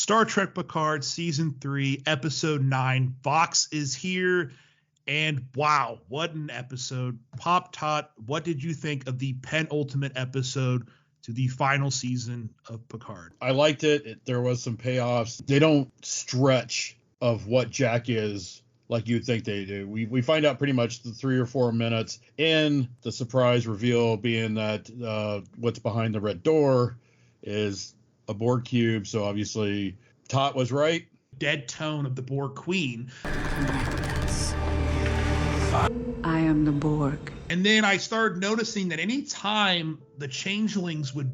Star Trek Picard Season 3, Episode 9. Vox is here, and wow, what an episode. Pop Tot, what did you think of the penultimate episode to the final season of Picard? I liked it. There was some payoffs. They don't stretch of what Jack is like you'd think they do. We find out pretty much the 3 or 4 minutes in, the surprise reveal being that what's behind the red door is a Borg cube. So obviously Tot was right. Dead tone of the Borg Queen. I am the Borg. And then I started noticing that any time the Changelings would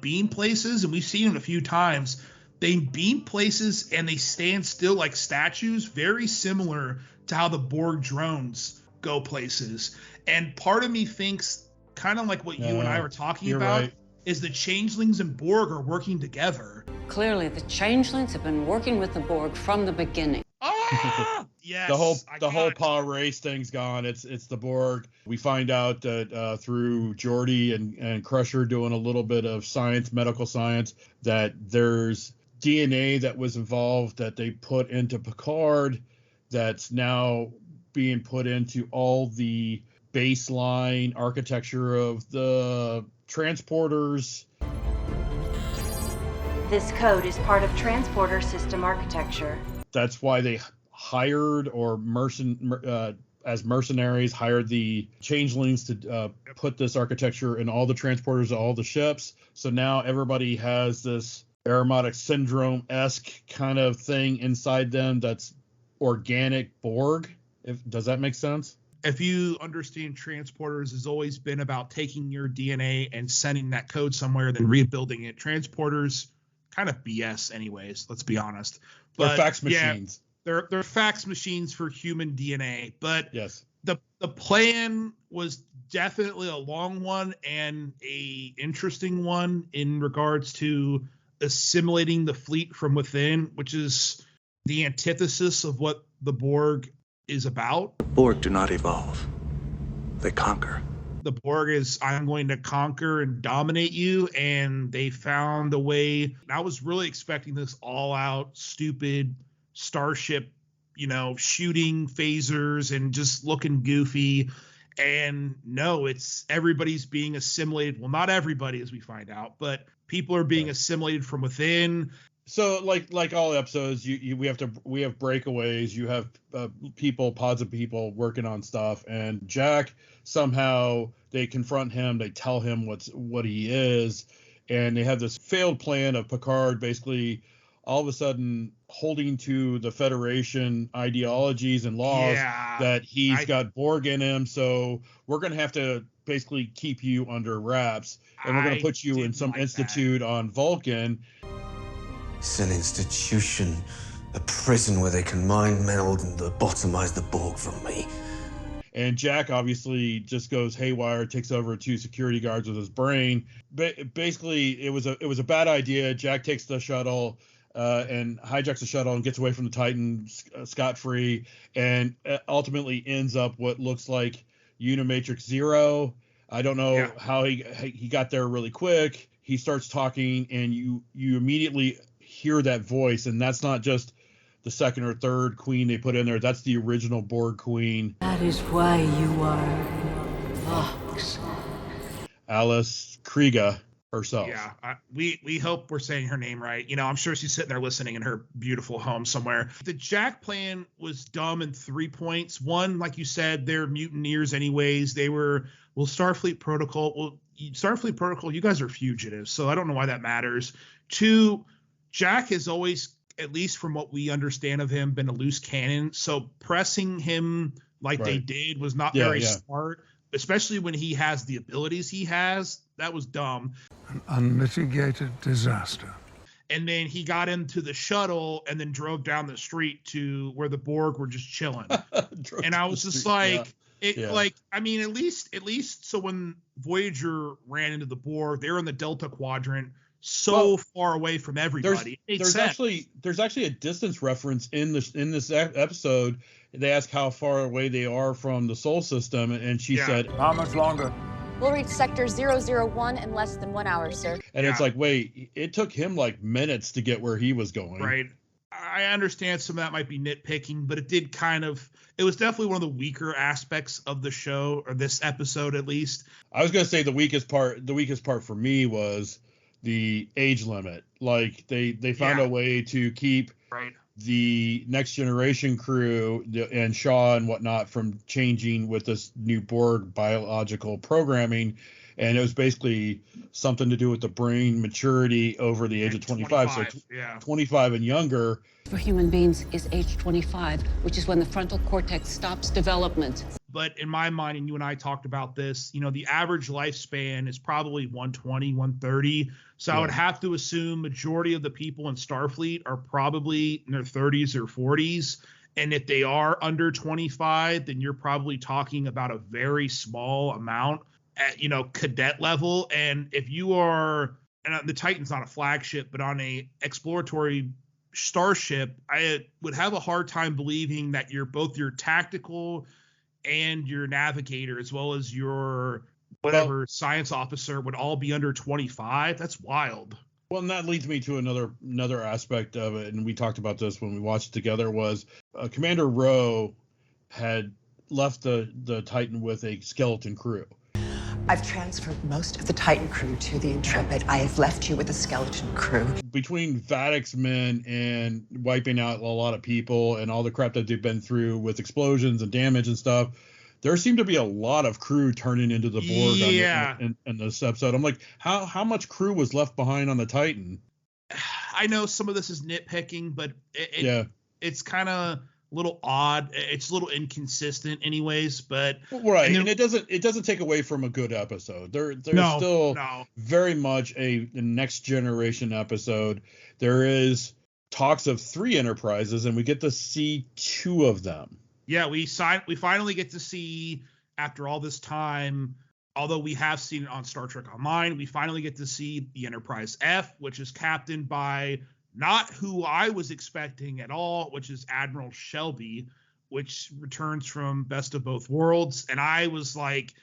beam places, and we've seen it a few times, they beam places and they stand still like statues, very similar to how the Borg drones go places. And part of me thinks, kind of like what you and I were talking about, right, is the Changelings and Borg are working together. Clearly, the Changelings have been working with the Borg from the beginning. Ah! Yes. The whole Pah Wraith thing's gone. It's the Borg. We find out that through Geordi and Crusher doing a little bit of science, medical science, that there's DNA that was involved that they put into Picard that's now being put into all the baseline architecture of the transporters. This code is part of transporter system architecture. That's why they hired as mercenaries, hired the Changelings to put this architecture in all the transporters, all the ships. So now everybody has this aromatic syndrome-esque kind of thing inside them that's organic Borg. Does that make sense? If you understand transporters has always been about taking your DNA and sending that code somewhere, then rebuilding it. Transporters, kind of BS anyways, let's be honest. But they're fax machines. Yeah, they're fax machines for human DNA. But yes, the plan was definitely a long one and a interesting one in regards to assimilating the fleet from within, which is the antithesis of what the Borg is about. The Borg do not evolve. They conquer. The Borg is, I'm going to conquer and dominate you, and they found a way. I was really expecting this all-out, stupid starship, shooting phasers and just looking goofy. And no, it's everybody's being assimilated. Well, not everybody, as we find out, but people are being assimilated from within. So like all episodes, we have breakaways. You have pods of people working on stuff, and Jack, somehow they confront him. They tell him what he is, and they have this failed plan of Picard basically all of a sudden holding to the Federation ideologies and laws that he's got Borg in him. So we're going to have to basically keep you under wraps, and we're going to put you in some institute on Vulcan. It's an institution, a prison where they can mind meld and lobotomize the Borg from me. And Jack obviously just goes haywire, takes over 2 security guards with his brain. Basically, it was a bad idea. Jack takes the shuttle and hijacks the shuttle and gets away from the Titan scot-free, and ultimately ends up what looks like Unimatrix Zero. I don't know how he got there really quick. He starts talking, and you immediately hear that voice, and that's not just the second or third queen they put in there. That's the original Borg queen. That is why you are Vox. Alice Krieger herself. Yeah, we hope we're saying her name right. I'm sure she's sitting there listening in her beautiful home somewhere. The Jack plan was dumb in 3 points. One, like you said, they're mutineers anyways. They were, Starfleet Protocol. Starfleet Protocol, you guys are fugitives, so I don't know why that matters. 2, Jack has always, at least from what we understand of him, been a loose cannon. So pressing him like they did was not very smart, especially when he has the abilities he has. That was dumb. An unmitigated disaster. And then he got into the shuttle and then drove down the street to where the Borg were just chilling. And I was just like, at least so when Voyager ran into the Borg, they were in the Delta Quadrant, far away from everybody. There's actually a distance reference in this episode. They ask how far away they are from the Sol system, and she said, "How much longer?" We'll reach sector 001 in less than 1 hour, sir. And it's like, wait, it took him like minutes to get where he was going. Right. I understand some of that might be nitpicking, but it was definitely one of the weaker aspects of the show, or this episode at least. I was going to say the weakest part for me was the age limit. Like they found a way to keep the Next Generation crew and Shaw and whatnot from changing with this new Borg biological programming. And it was basically something to do with the brain maturity over the age of 25. So 25 and younger. For human beings is age 25, which is when the frontal cortex stops development. But in my mind, and you and I talked about this, the average lifespan is probably 120, 130. So I would have to assume majority of the people in Starfleet are probably in their 30s or 40s. And if they are under 25, then you're probably talking about a very small amount at, cadet level. And if you are, and the Titan's not a flagship, but on a exploratory starship, I would have a hard time believing that both your tactical and your navigator, as well as your science officer, would all be under 25. That's wild. Well, and that leads me to another aspect of it, and we talked about this when we watched together, was Commander Rowe had left the Titan with a skeleton crew. I've transferred most of the Titan crew to the Intrepid. I have left you with a skeleton crew. Between Vadic's men and wiping out a lot of people and all the crap that they've been through with explosions and damage and stuff, there seemed to be a lot of crew turning into the Borg in this episode. I'm like, how much crew was left behind on the Titan? I know some of this is nitpicking, but it's kind of a little odd. It's a little inconsistent anyways, but right. And it doesn't take away from a good episode. There's still very much a Next Generation episode. There is talks of 3 Enterprises, and we get to see 2 of them. Yeah, we finally get to see, after all this time, although we have seen it on Star Trek Online, we finally get to see the Enterprise F, which is captained by not who I was expecting at all, which is Admiral Shelby, which returns from Best of Both Worlds. And I was like,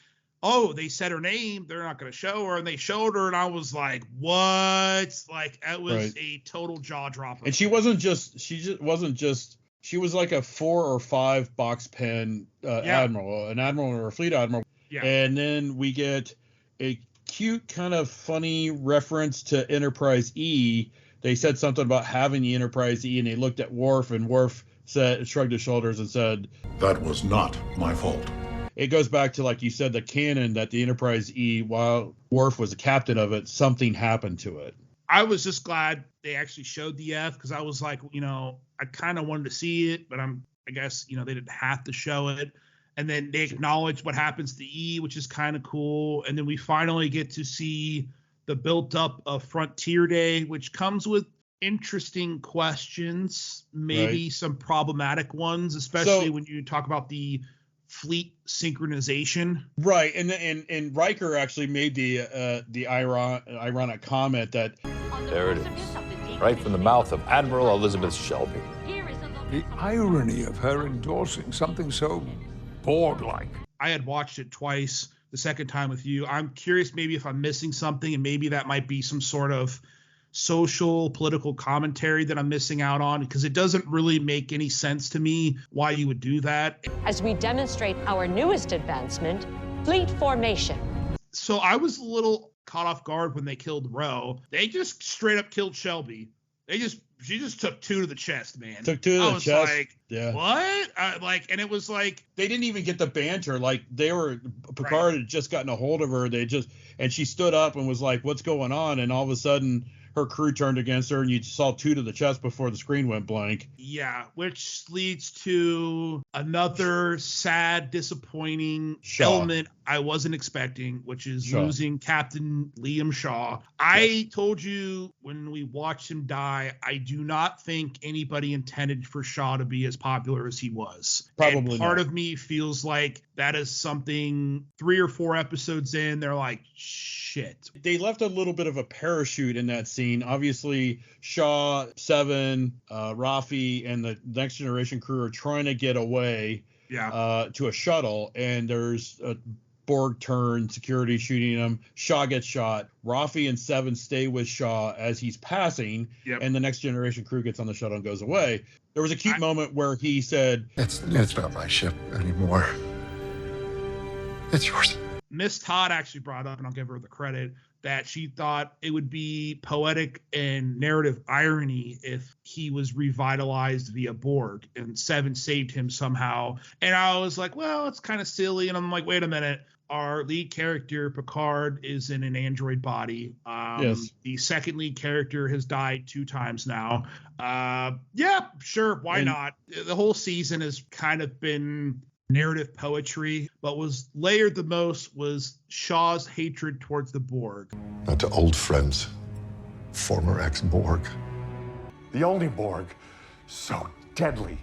oh, they said her name, they're not going to show her. And they showed her, and I was like, what? Like, it was a total jaw dropper. And she wasn't just, she was like a 4 or 5 box pen admiral, an admiral or a fleet admiral. Yeah. And then we get a cute kind of funny reference to Enterprise E. They said something about having the Enterprise E, and they looked at Worf, and Worf shrugged his shoulders and said, "That was not my fault." It goes back to, like you said, the canon that the Enterprise E, while Worf was the captain of it, something happened to it. I was just glad they actually showed the F, because I was like, I kind of wanted to see it, but I guess, they didn't have to show it. And then they acknowledge what happens to E, which is kind of cool. And then we finally get to see the built up of Frontier Day, which comes with interesting questions, maybe some problematic ones, especially when you talk about the fleet synchronization. Right. And Riker actually made the ironic comment that there it is, right from the mouth of Admiral Elizabeth Shelby. The irony of her endorsing something so Borg-like. I had watched it twice. The second time with you, I'm curious maybe if I'm missing something, and maybe that might be some sort of social political commentary that I'm missing out on, because it doesn't really make any sense to me why you would do that. As we demonstrate our newest advancement, fleet formation. So I was a little caught off guard when they killed Roe. They just straight up killed Shelby. She just took 2 to the chest, man. Took 2 to the chest. I was like, yeah. What? And it was like, they didn't even get the banter. Like, Picard had just gotten a hold of her. And she stood up and was like, what's going on? And all of a sudden, her crew turned against her, and you saw 2 to the chest before the screen went blank. Yeah, which leads to another sad, disappointing element I wasn't expecting, which is losing Captain Liam Shaw. I told you when we watched him die, I do not think anybody intended for Shaw to be as popular as he was. Probably and part of me feels like that is something 3 or 4 episodes in, they're like, shit. They left a little bit of a parachute in that scene. Obviously, Shaw, Seven, Rafi, and the Next Generation crew are trying to get away to a shuttle, and there's Borg turn, security shooting him. Shaw gets shot. Rafi and Seven stay with Shaw as he's passing, and the Next Generation crew gets on the shuttle and goes away. There was a cute moment where he said, It's not my ship anymore. It's yours. Miss Todd actually brought up, and I'll give her the credit, that she thought it would be poetic and narrative irony if he was revitalized via Borg and Seven saved him somehow. And I was like, well, it's kind of silly. And I'm like, wait a minute. Our lead character, Picard, is in an android body. Yes. The second lead character has died 2 times now. Yeah, sure. Why not? The whole season has kind of been narrative poetry, but was layered the most was Shaw's hatred towards the Borg. Not to old friends, former ex-Borg. The only Borg so deadly.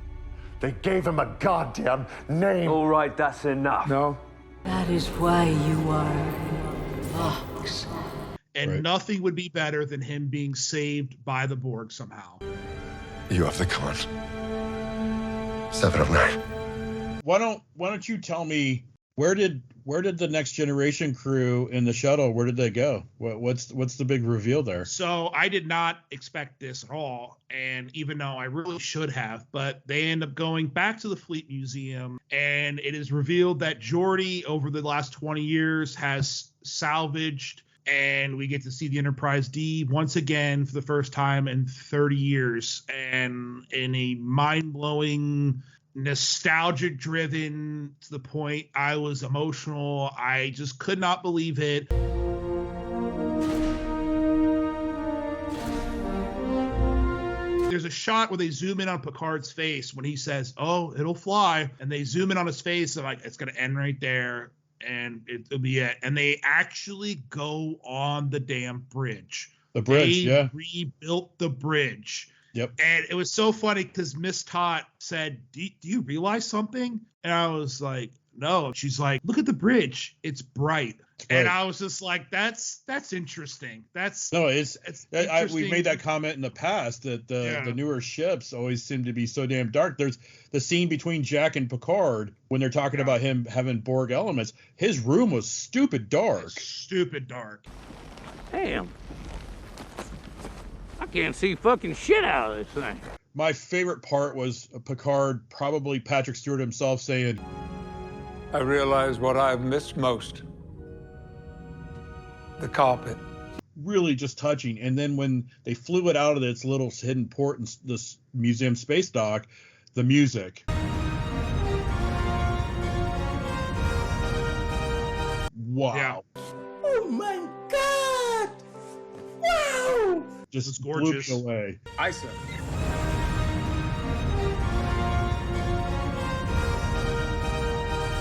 They gave him a goddamn name. All right, that's enough. No. That is why you are Vox. And nothing would be better than him being saved by the Borg somehow. You have the con. 709. Why don't you tell me where did the Next Generation crew in the shuttle, where did they go? What's the big reveal there? So I did not expect this at all, and even though I really should have, but they end up going back to the Fleet Museum, and it is revealed that Geordi over the last 20 years has salvaged, and we get to see the Enterprise D once again for the first time in 30 years, and in a mind-blowing, nostalgia driven to the point I was emotional. I just could not believe it. There's a shot where they zoom in on Picard's face when he says, "Oh, it'll fly," and they zoom in on his face and like, it's gonna end right there and it'll be it. And they actually go on the damn bridge. The bridge, they rebuilt the bridge. Yep. And it was so funny because Miss Todd said, do you realize something? And I was like, no. She's like, look at the bridge. It's bright. Right. And I was just like, that's interesting. We've made that comment in the past that the newer ships always seem to be so damn dark. There's the scene between Jack and Picard when they're talking about him having Borg elements. His room was stupid dark. Stupid dark. Damn. I can't see fucking shit out of this thing. My favorite part was Picard, probably Patrick Stewart himself, saying, I realize what I've missed most. The carpet. Really just touching. And then when they flew it out of its little hidden port in this museum space dock, the music. Wow. Yeah. Oh my God! Wow! Just gorgeous. Blew me away. Isa.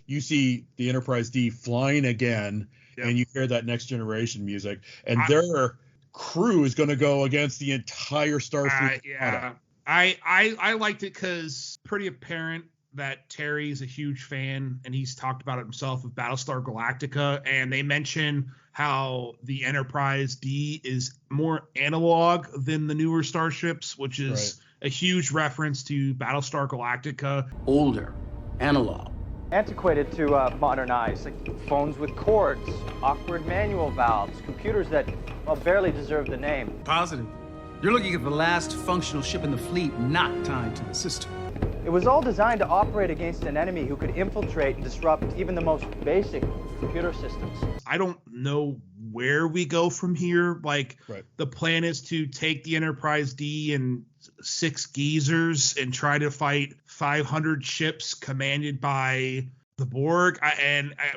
You see the Enterprise D flying again, and you hear that Next Generation music, and their crew is going to go against the entire Starfleet. I liked it because pretty apparent that Terry's a huge fan, and he's talked about it himself, of Battlestar Galactica, and they mention how the Enterprise D is more analog than the newer starships, which is a huge reference to Battlestar Galactica. Older, analog. Antiquated to modern eyes, like phones with cords, awkward manual valves, computers that, well, barely deserve the name. Positive. You're looking at the last functional ship in the fleet not tied to the system. It was all designed to operate against an enemy who could infiltrate and disrupt even the most basic computer systems. I don't know where we go from here. Like, the plan is to take the Enterprise D and 6 geezers and try to fight 500 ships commanded by the Borg.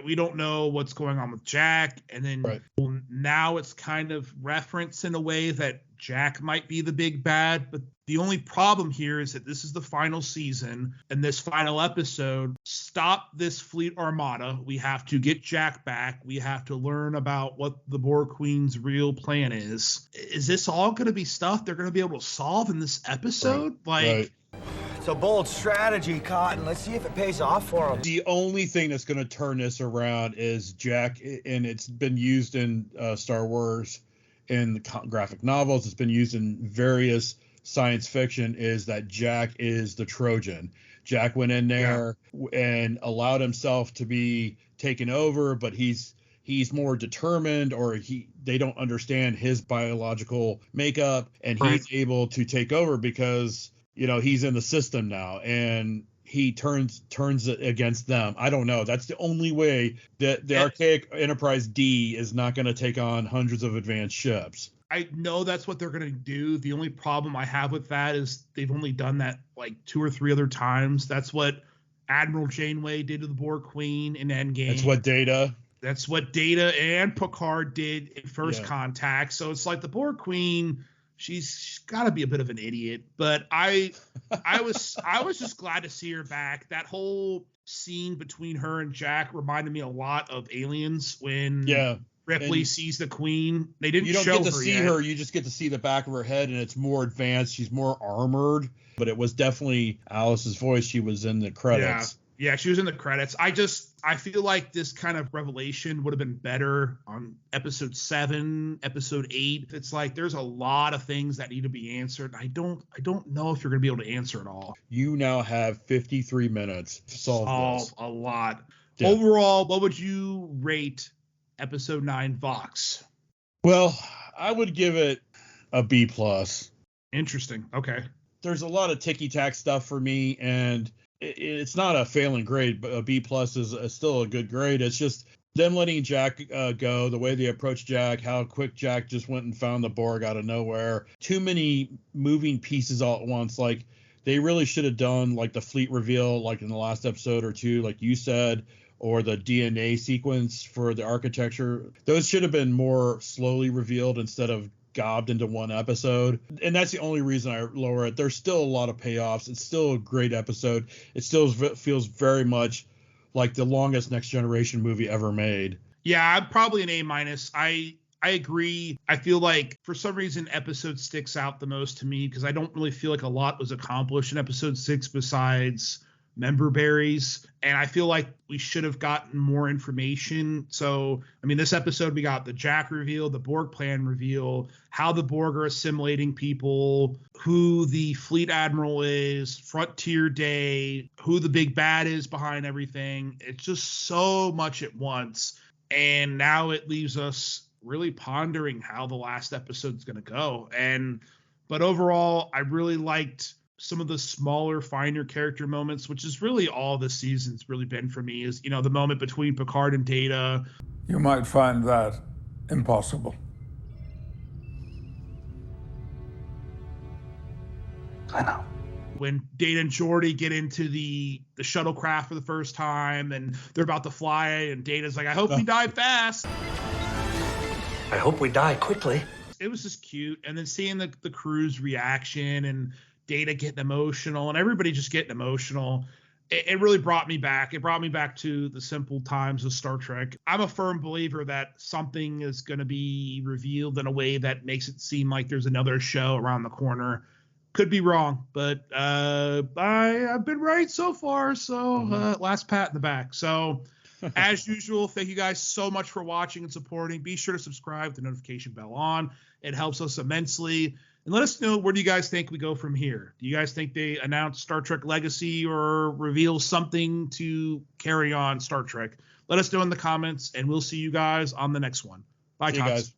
We don't know what's going on with Jack. And then now it's kind of referenced in a way that Jack might be the big bad. But the only problem here is that this is the final season, and this final episode, stop this fleet armada. We have to get Jack back. We have to learn about what the Borg Queen's real plan is. Is this all going to be stuff they're going to be able to solve in this episode? It's a bold strategy, Cotton. Let's see if it pays off for them. The only thing that's going to turn this around is Jack, and it's been used in Star Wars, in the graphic novels. It's been used in various science fiction, is that Jack is the Trojan. Jack went in there and allowed himself to be taken over, but he's more determined, or they don't understand his biological makeup, and he's able to take over because, you know, he's in the system now, and he turns it against them. I don't know. That's the only way that the archaic Enterprise D is not going to take on hundreds of advanced ships. I know that's what they're going to do. The only problem I have with that is they've only done that like 2 or 3 other times. That's what Admiral Janeway did to the Borg Queen in Endgame. That's what Data and Picard did in First Contact. So it's like the Borg Queen, she's got to be a bit of an idiot. But I was just glad to see her back. That whole scene between her and Jack reminded me a lot of Aliens when Ripley sees the Queen. They didn't show her. You don't get to see her. You just get to see the back of her head, and it's more advanced. She's more armored. But it was definitely Alice's voice. She was in the credits. Yeah, she was in the credits. I feel like this kind of revelation would have been better on episode 7, episode 8. It's like there's a lot of things that need to be answered. I don't know if you're going to be able to answer it all. You now have 53 minutes to solve this. A lot. Yeah. Overall, what would you rate episode 9 Vox? Well, I would give it a B+. Interesting. Okay. There's a lot of ticky-tack stuff for me, and it's not a failing grade, but a B+ is still a good grade. It's just them letting Jack go, the way they approached Jack, how quick Jack just went and found the Borg out of nowhere. Too many moving pieces all at once. Like, they really should have done like the fleet reveal, like in the last episode or two, like you said, or the DNA sequence for the architecture. Those should have been more slowly revealed instead of gobbed into one episode. And that's the only reason I lower it. There's still a lot of payoffs. It's still a great episode. It still feels very much like the longest Next Generation movie ever made. Yeah, I'm probably an A-. I agree. I feel like for some reason episode 6 sticks out the most to me because I don't really feel like a lot was accomplished in episode 6 besides member berries, and I feel like we should have gotten more information. So, I mean, this episode we got the Jack reveal, the Borg plan reveal, how the Borg are assimilating people, who the fleet admiral is, Frontier Day, who the big bad is behind everything. It's just so much at once, and now it leaves us really pondering how the last episode's going to go. But overall, I really liked some of the smaller, finer character moments, which is really all this season's really been for me, is, you know, the moment between Picard and Data. You might find that impossible. I know. When Data and Geordi get into the shuttlecraft for the first time and they're about to fly, and Data's like, I hope we die fast. I hope we die quickly. It was just cute. And then seeing the crew's reaction and Data getting emotional and everybody just getting emotional, it really brought me back. It brought me back to the simple times of Star Trek. I'm a firm believer that something is going to be revealed in a way that makes it seem like there's another show around the corner. Could be wrong, but I've been right so far. So last pat in the back. So as usual, thank you guys so much for watching and supporting. Be sure to subscribe with the notification bell on. It helps us immensely. And let us know, where do you guys think we go from here? Do you guys think they announce Star Trek Legacy or reveal something to carry on Star Trek? Let us know in the comments, and we'll see you guys on the next one. Bye, guys.